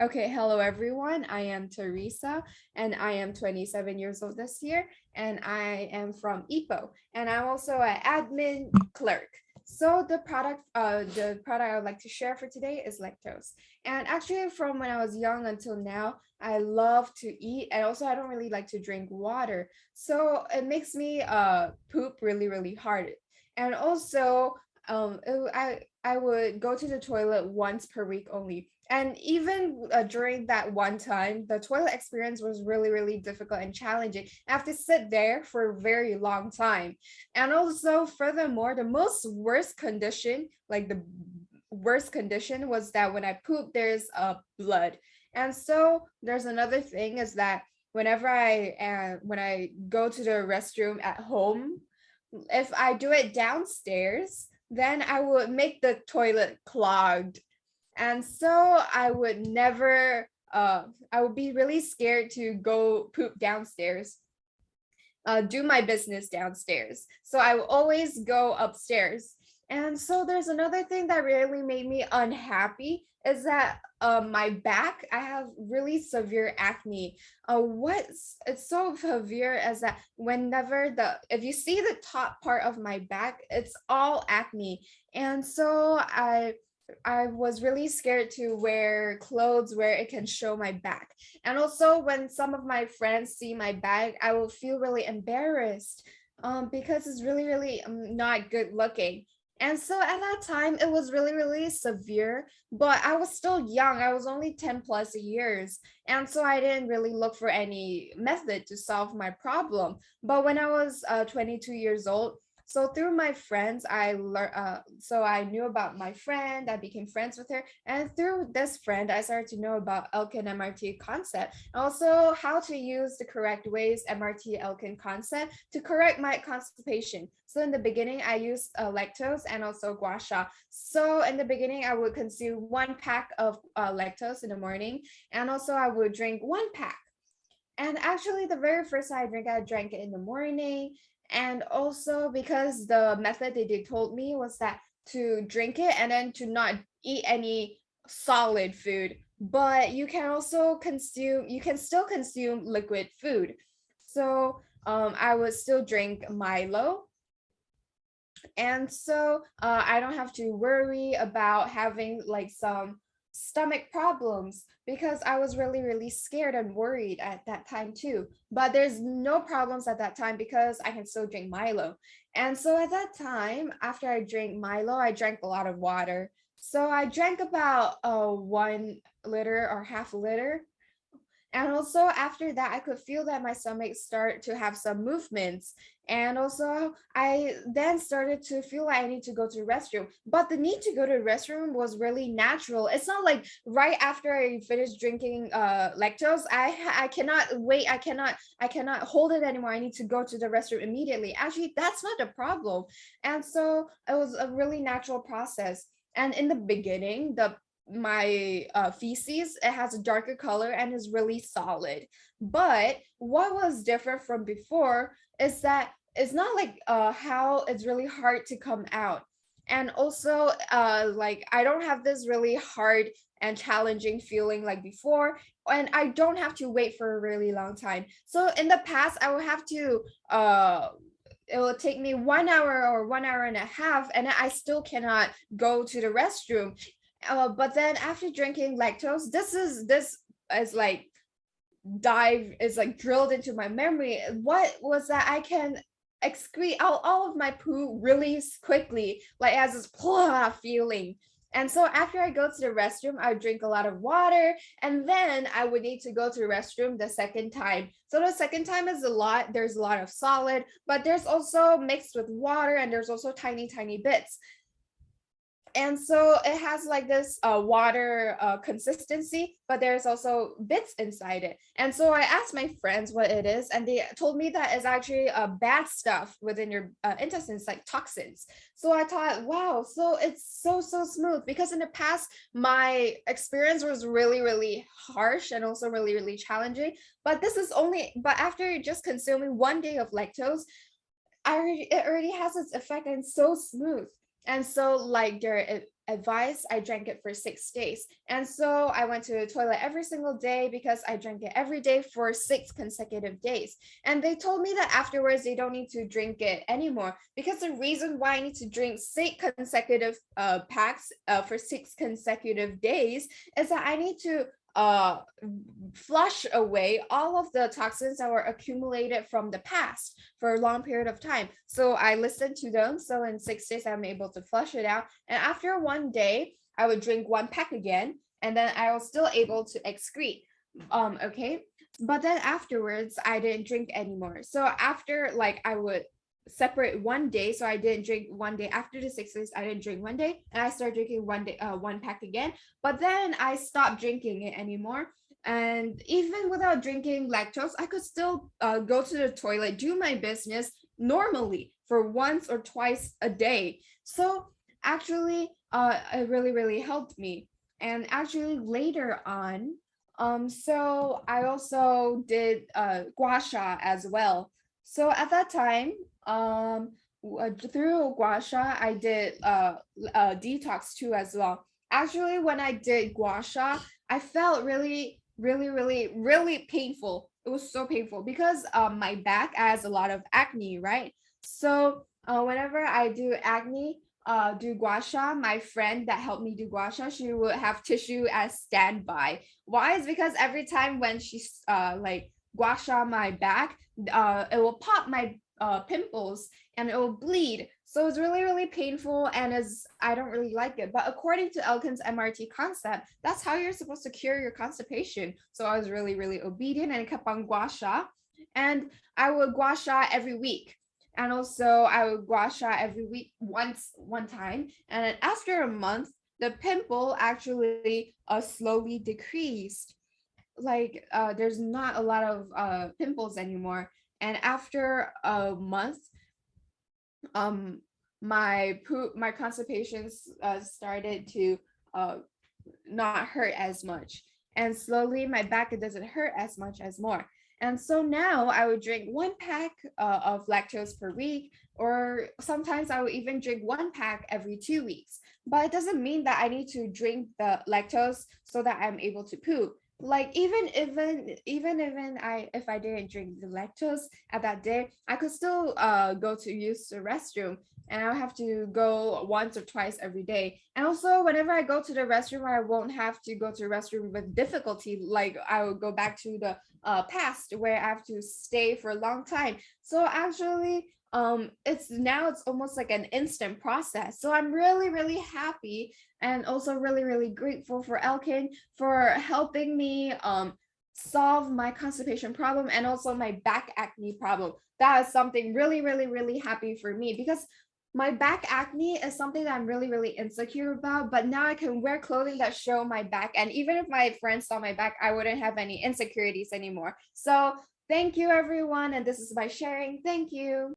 Okay, hello everyone. I am Teresa and I am 27 years old this year and I am from Ipo and I'm also an admin clerk. So the product I would like to share for today is lactose. And actually from when I was young until now, I love to eat and also I don't really like to drink water. So it makes me poop really hard. And also I would go to the toilet once per week only. And even during that one time, the toilet experience was really difficult and challenging. I have to sit there for a very long time. And also, furthermore, the most worst condition, like the worst condition was that when I poop, there's blood. And so there's another thing is that when I go to the restroom at home, if I do it downstairs, then I would make the toilet clogged. And so I would be really scared to go poop downstairs, do my business downstairs. So I will always go upstairs. And so there's another thing that really made me unhappy is that my back, I have really severe acne. What's it's so severe as that whenever the if you see the top part of my back, it's all acne. And so I was really scared to wear clothes where it can show my back. And also when some of my friends see my bag, I will feel really embarrassed because it's really not good looking. And so at that time, it was really severe, but I was still young. I was only 10 plus years. And so I didn't really look for any method to solve my problem. But when I was 22 years old, so through my friends, I learned. So I knew about my friend. I became friends with her, and through this friend, I started to know about Elken MRT concept, and also how to use the correct ways MRT Elken concept to correct my constipation. So in the beginning, I used lactose and also gua sha. So in the beginning, I would consume 1 pack of lactose in the morning, and also I would drink 1 pack. And actually, the very first time I drank it in the morning. And also because the method they told me was that to drink it and then to not eat any solid food. But you can still consume liquid food. So I would still drink Milo, and so I don't have to worry about having like some stomach problems because I was really scared and worried at that time too. But there's no problems at that time because I can still drink Milo. And so at that time, after I drank Milo, I drank a lot of water. So I drank about 1 liter or half a liter, and also after that I could feel that my stomach start to have some movements. And also I then started to feel like I need to go to the restroom, but the need to go to the restroom was really natural. It's not like right after I finished drinking lactose, I cannot wait, I cannot hold it anymore, I need to go to the restroom immediately. Actually, that's not the problem. And so it was a really natural process. And in the beginning, the my feces, it has a darker color and is really solid. But what was different from before is that it's not like how it's really hard to come out. And also like I don't have this really hard and challenging feeling like before, and I don't have to wait for a really long time. So in the past I would have to it will take me 1 hour or 1 hour and a half, and I still cannot go to the restroom. But then after drinking lactose, this is like dive is like drilled into my memory. What was that? I can excrete all of my poo really quickly, like as this blah feeling. And so after I go to the restroom, I would drink a lot of water, and then I would need to go to the restroom the second time. So the second time is a lot. There's a lot of solid, but there's also mixed with water, and there's also tiny bits. And so it has like this water consistency, but there's also bits inside it. And so I asked my friends what it is, and they told me that it's actually bad stuff within your intestines, like toxins. So I thought, wow, so it's so smooth, because in the past my experience was really harsh and also really challenging. But after just consuming 1 day of lactose, it already has its effect and it's so smooth. And so like there advised I drank it for 6 days. And so I went to the toilet every single day because I drank it every day for 6 consecutive days. And they told me that afterwards they don't need to drink it anymore, because the reason why I need to drink 6 consecutive packs for 6 consecutive days is that I need to flush away all of the toxins that were accumulated from the past for a long period of time. So I listened to them. So in 6 days, I'm able to flush it out. And after one day, I would drink 1 pack again, and then I was still able to excrete. Okay. But then afterwards, I didn't drink anymore. So after, like, I would separate one day, so I didn't drink one day. After the 6 days, I didn't drink one day, and I started drinking 1 day 1 pack again. But then I stopped drinking it anymore, and even without drinking lactose, I could still go to the toilet, do my business normally for once or twice a day. So actually it really helped me. And actually later on, so I also did gua sha as well. So at that time, through gua sha, I did detox too as well. Actually, when I did gua sha, I felt really painful. It was so painful because my back has a lot of acne, right? So whenever I do acne, do gua sha, my friend that helped me do gua sha, she would have tissue as standby. Why? Is because every time when she's like gua sha my back, it will pop my pimples and it will bleed. So it's really painful, and as I don't really like it. But according to Elken's MRT concept, that's how you're supposed to cure your constipation. So I was really obedient and kept on gua sha. And I would gua sha every week. And also I would gua sha every week one time. And then after a month, the pimple actually slowly decreased. Like there's not a lot of pimples anymore. And after a month, my constipations started to not hurt as much, and slowly my back, it doesn't hurt as much as more. And so now I would drink 1 pack of lactose per week, or sometimes I would even drink 1 pack every 2 weeks. But it doesn't mean that I need to drink the lactose so that I'm able to poop. Like even I if I didn't drink the lactose at that day, I could still go to use the restroom, and I'll have to go once or twice every day. And also whenever I go to the restroom, I won't have to go to the restroom with difficulty, like I would go back to the past where I have to stay for a long time. So actually it's almost like an instant process. So I'm really happy, and also really grateful for Elkin for helping me solve my constipation problem and also my back acne problem. That is something really happy for me, because my back acne is something that I'm really insecure about, but now I can wear clothing that show my back, and even if my friends saw my back, I wouldn't have any insecurities anymore. So thank you everyone, and this is my sharing. Thank you.